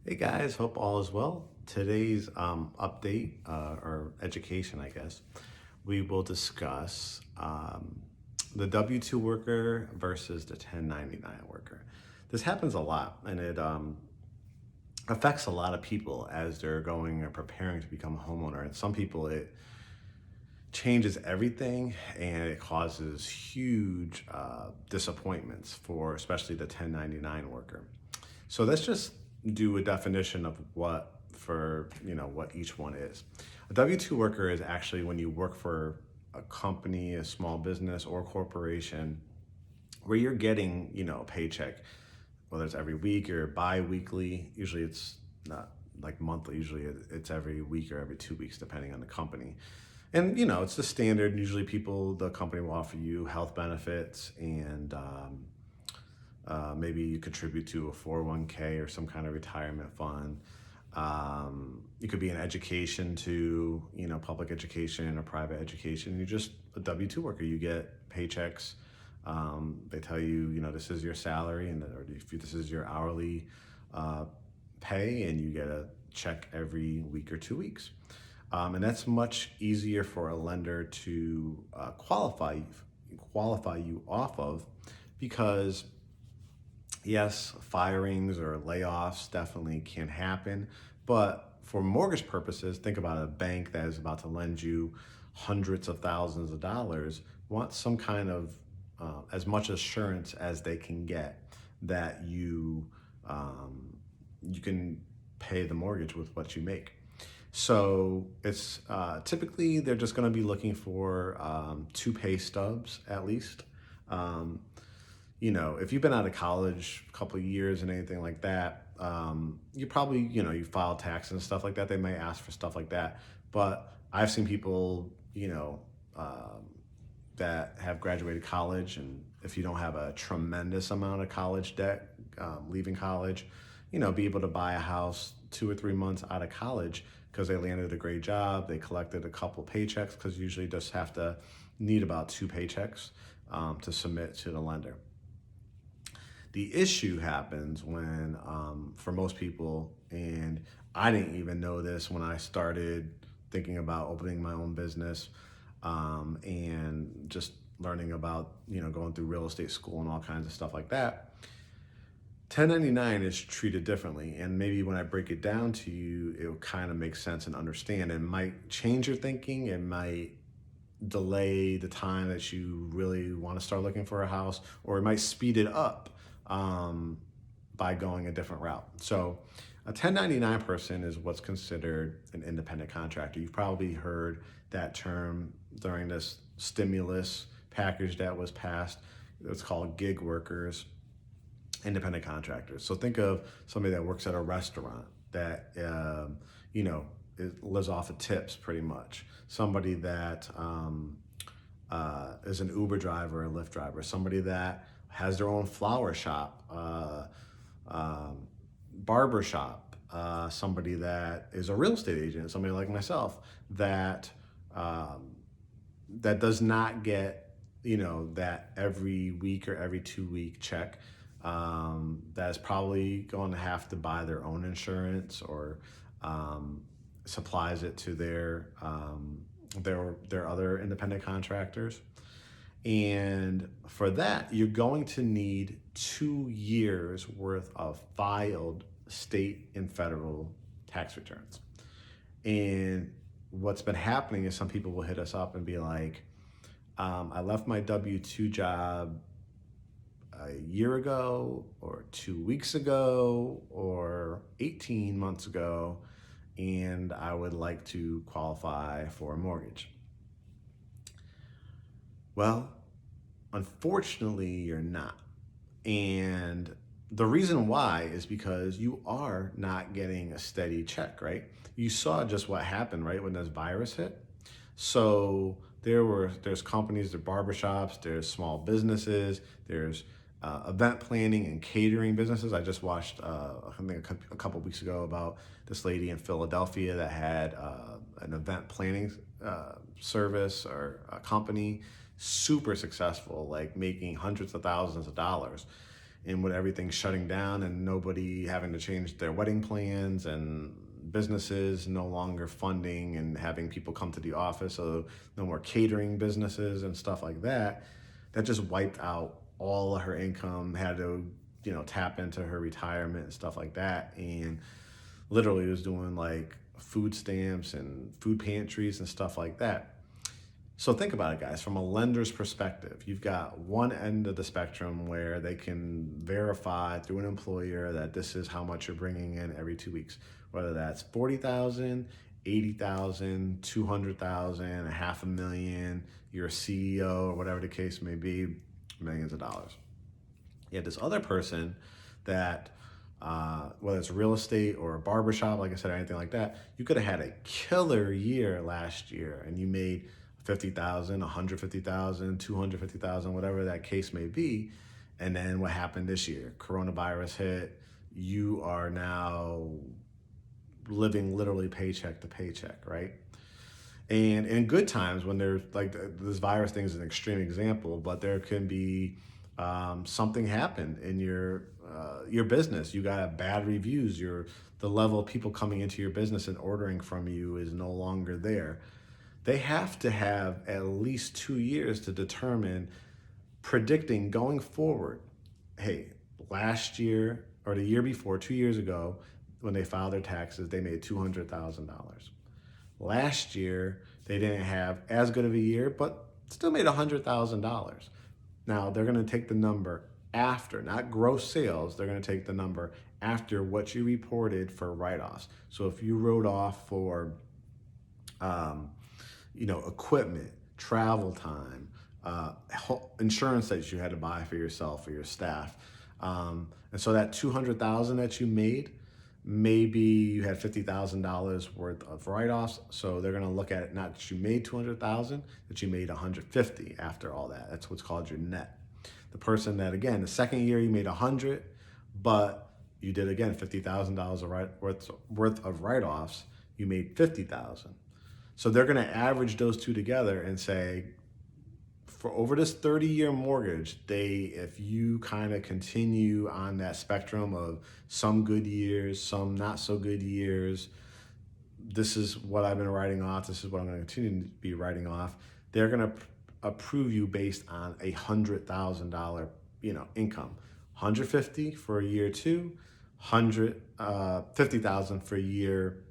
Hey guys, hope all is well. Today's update or education, I guess, we will discuss the W-2 worker versus the 1099 worker. This happens a lot and it affects a lot of people as they're going or preparing to become a homeowner. And some people, it changes everything and it causes huge disappointments for especially the 1099 worker. So let's just do a definition of what each one is. A W-2 worker is actually when you work for a company, a small business or a corporation where you're getting, a paycheck, whether it's every week or bi-weekly. Usually it's not like monthly, usually it's every week or every 2 weeks, depending on the company. And it's the standard. Usually the company will offer you health benefits and maybe you contribute to a 401k or some kind of retirement fund. You could be in education to, public education or private education. You're just a W-2 worker. You get paychecks. They tell you, this is your salary or if this is your hourly pay, and you get a check every week or 2 weeks. And that's much easier for a lender to qualify you off of, because yes, firings or layoffs definitely can happen, but for mortgage purposes, think about a bank that is about to lend you hundreds of thousands of dollars, wants some kind of as much assurance as they can get that you can pay the mortgage with what you make. So it's typically they're just going to be looking for two pay stubs at least. Um, if you've been out of college a couple of years and anything like that, you probably, you file taxes and stuff like that. They may ask for stuff like that. But I've seen people, that have graduated college, and if you don't have a tremendous amount of college debt, leaving college, be able to buy a house 2 or 3 months out of college because they landed a great job. They collected a couple paychecks, because usually just have to need about two paychecks to submit to the lender. The issue happens when, for most people, and I didn't even know this when I started thinking about opening my own business, and just learning about, going through real estate school and all kinds of stuff like that. 1099 is treated differently, and maybe when I break it down to you, it will kind of make sense and understand. It might change your thinking. It might delay the time that you really want to start looking for a house, or it might speed it up by going a different route. So a 1099 person is what's considered an independent contractor. You've probably heard that term during this stimulus package that was passed. It's called gig workers, independent contractors. So think of somebody that works at a restaurant that, lives off of tips pretty much. Somebody that is an Uber driver or Lyft driver. Somebody that has their own flower shop, barber shop, somebody that is a real estate agent, somebody like myself that that does not get that every week or every 2 week check. That is probably going to have to buy their own insurance, or supplies it to their other independent contractors. And for that, you're going to need 2 years worth of filed state and federal tax returns. And what's been happening is some people will hit us up and be like, I left my W-2 job a year ago, or 2 weeks ago, or 18 months ago, and I would like to qualify for a mortgage. Well, unfortunately, you're not. And the reason why is because you are not getting a steady check, right? You saw just what happened, right, when this virus hit. So there's companies, there's barbershops, there's small businesses, there's event planning and catering businesses. I just watched something a couple weeks ago about this lady in Philadelphia that had an event planning service or a company, super successful, like making hundreds of thousands of dollars. and with everything shutting down and nobody having to change their wedding plans and businesses no longer funding and having people come to the office, so no more catering businesses and stuff like that, that just wiped out all of her income, had to, tap into her retirement and stuff like that. And literally was doing like food stamps and food pantries and stuff like that. So think about it, guys, from a lender's perspective. You've got one end of the spectrum where they can verify through an employer that this is how much you're bringing in every 2 weeks, whether that's 40,000, 80,000, 200,000, $500,000, you're a CEO or whatever the case may be, millions of dollars. You have this other person that, whether it's real estate or a barbershop, like I said, or anything like that, you could have had a killer year last year and you made 50,000, 150,000, 250,000, whatever that case may be. And then what happened this year? Coronavirus hit. You are now living literally paycheck to paycheck, right? And in good times, when there's like this virus thing is an extreme example, but there can be something happened in your business. You got bad reviews. The level of people coming into your business and ordering from you is no longer there. They have to have at least 2 years to determine, predicting going forward. Hey, last year or the year before, 2 years ago, when they filed their taxes, they made $200,000. Last year, they didn't have as good of a year, but still made $100,000. Now, they're going to take the number after, not gross sales. They're going to take the number after what you reported for write-offs. So if you wrote off for equipment, travel time, insurance that you had to buy for yourself or your staff. And so that $200,000 that you made, maybe you had $50,000 worth of write-offs. So they're going to look at it, not that you made $200,000, that you made $150,000 after all that. That's what's called your net. The person that, again, the second year you made $100,000, but you did, again, $50,000 worth of write-offs, you made $50,000. So they're going to average those two together and say, for over this 30-year mortgage, if you kind of continue on that spectrum of some good years, some not so good years, this is what I've been writing off, this is what I'm going to continue to be writing off, they're going to approve you based on $100,000, income. $150,000 for year 2, $50,000 for year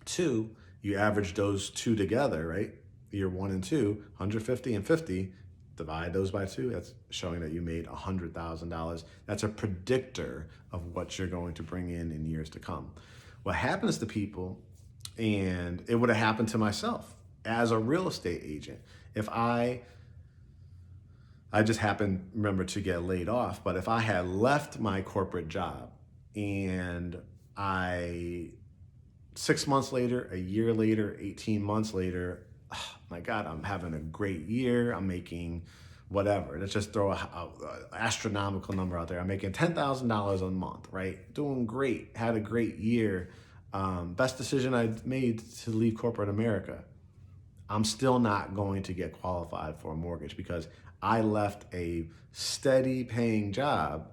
2. You average those two together, right? Year 1 and 2, 150 and 50, divide those by 2. That's showing that you made $100,000. That's a predictor of what you're going to bring in years to come. What happens to people, and it would have happened to myself as a real estate agent, if I just happened, remember, to get laid off, but if I had left my corporate job and 6 months later, a year later, 18 months later, oh my God, I'm having a great year. I'm making whatever. Let's just throw an astronomical number out there. I'm making $10,000 a month, right? Doing great. Had a great year. Best decision I made to leave corporate America. I'm still not going to get qualified for a mortgage because I left a steady paying job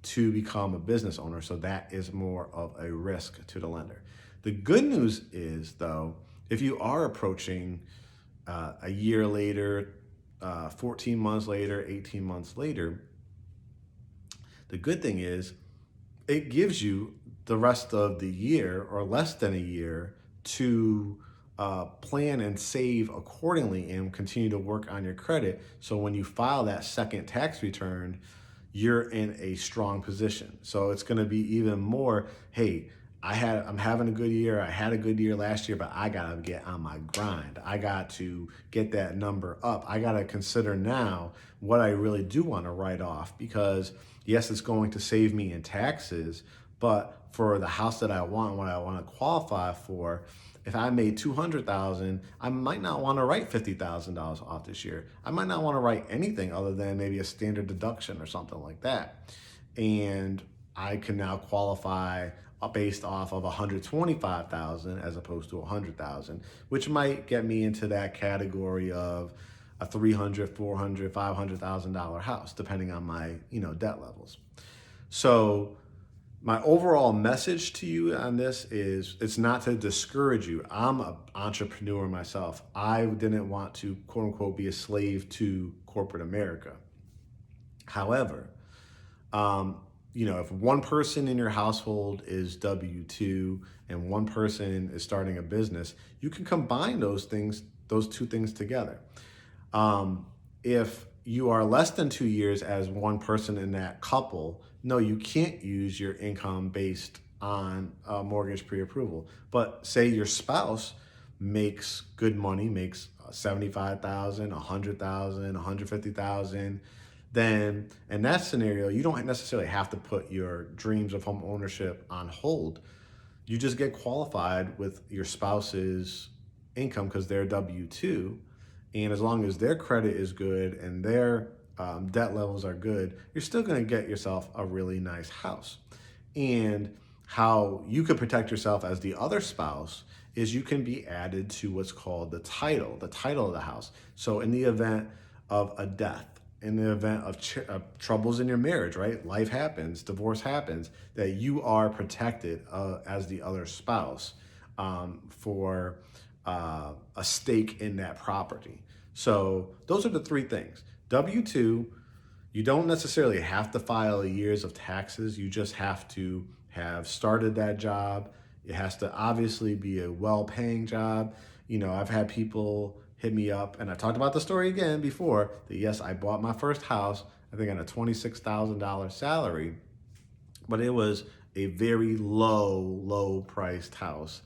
to become a business owner. So that is more of a risk to the lender. The good news is, though, if you are approaching a year later, 14 months later, 18 months later, the good thing is it gives you the rest of the year or less than a year to plan and save accordingly and continue to work on your credit. So when you file that second tax return, you're in a strong position. So it's going to be even more, hey, I'm having a good year. I had a good year last year, but I got to get on my grind. I got to get that number up. I got to consider now what I really do want to write off because yes, it's going to save me in taxes, but for the house that I want, what I want to qualify for, if I made $200,000, I might not want to write $50,000 off this year. I might not want to write anything other than maybe a standard deduction or something like that. And I can now qualify based off of $125,000 as opposed to $100,000, which might get me into that category of a $300,000, $400,000, $500,000 house, depending on my, debt levels. So my overall message to you on this is it's not to discourage you. I'm an entrepreneur myself. I didn't want to, quote unquote, be a slave to corporate America. However, if one person in your household is W-2 and one person is starting a business, you can combine those two things together. If you are less than 2 years as one person in that couple, no, you can't use your income based on mortgage pre-approval. But say your spouse makes good money, makes 75,000, 100,000, 150,000, then in that scenario, you don't necessarily have to put your dreams of home ownership on hold. You just get qualified with your spouse's income because they're W-2. And as long as their credit is good and their debt levels are good, you're still going to get yourself a really nice house. And how you could protect yourself as the other spouse is you can be added to what's called the title of the house. So in the event of a death, in the event of troubles in your marriage, right? Life happens, divorce happens, that you are protected as the other spouse for a stake in that property. So those are the three things. W-2, you don't necessarily have to file years of taxes. You just have to have started that job. It has to obviously be a well-paying job. I've had people hit me up, and I talked about the story again before, that yes, I bought my first house, I think on a $26,000 salary, but it was a very low priced house.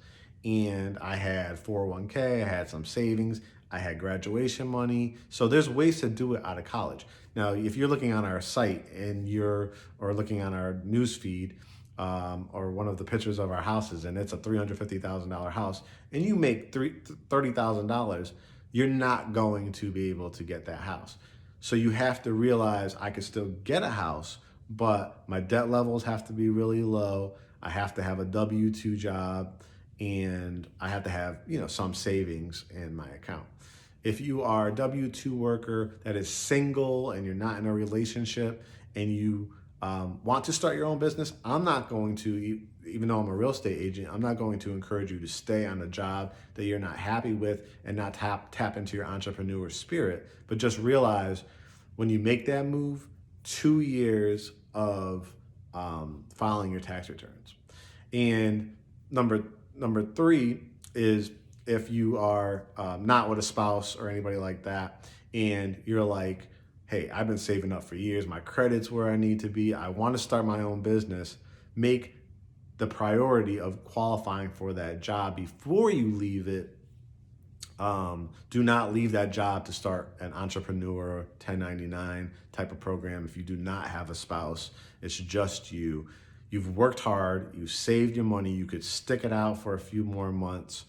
And I had 401k, I had some savings, I had graduation money. So there's ways to do it out of college. Now, if you're looking on our site or looking on our news feed, or one of the pictures of our houses, and it's a $350,000 house, and you make $30,000, you're not going to be able to get that house. So you have to realize I could still get a house, but my debt levels have to be really low. I have to have a W-2 job, and I have to have, some savings in my account. If you are a W-2 worker that is single and you're not in a relationship and you want to start your own business, I'm not going to, even though I'm a real estate agent, I'm not going to encourage you to stay on a job that you're not happy with and not tap into your entrepreneur spirit. But just realize when you make that move, 2 years of filing your tax returns. And number three is if you are not with a spouse or anybody like that, and you're like, hey, I've been saving up for years, my credit's where I need to be, I want to start my own business, make the priority of qualifying for that job before you leave it. Do not leave that job to start an entrepreneur 1099 type of program if you do not have a spouse. It's just you. You've worked hard, you've saved your money, you could stick it out for a few more months.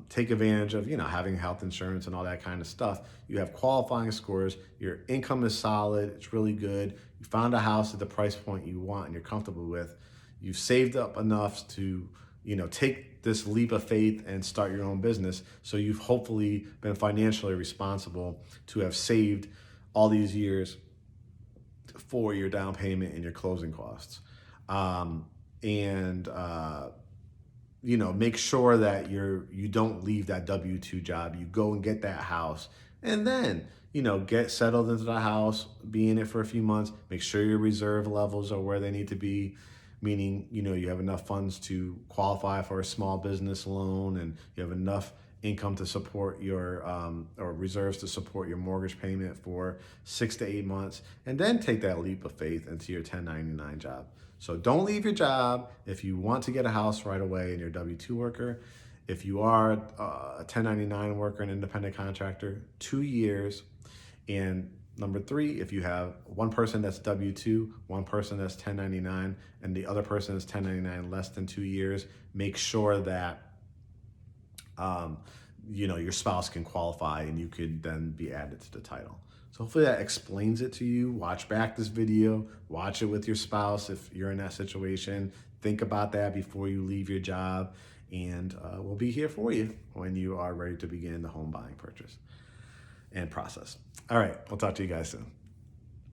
Take advantage of, having health insurance and all that kind of stuff. You have qualifying scores, your income is solid, it's really good. You found a house at the price point you want and you're comfortable with. You've saved up enough to, take this leap of faith and start your own business. So you've hopefully been financially responsible to have saved all these years for your down payment and your closing costs. Make sure that you don't leave that W-2 job. You go and get that house, and then, get settled into the house, be in it for a few months, make sure your reserve levels are where they need to be, meaning, you have enough funds to qualify for a small business loan, and you have enough income to support your, or reserves to support your mortgage payment for 6 to 8 months, and then take that leap of faith into your 1099 job. So don't leave your job if you want to get a house right away and you're a W-2 worker. If you are a 1099 worker, an independent contractor, 2 years. And number three, if you have one person that's W-2, one person that's 1099, and the other person is 1099 less than 2 years, make sure that your spouse can qualify and you could then be added to the title. So hopefully that explains it to you. Watch back this video, watch it with your spouse if you're in that situation. Think about that before you leave your job, and we'll be here for you when you are ready to begin the home buying purchase. and process. All right, we'll talk to you guys soon.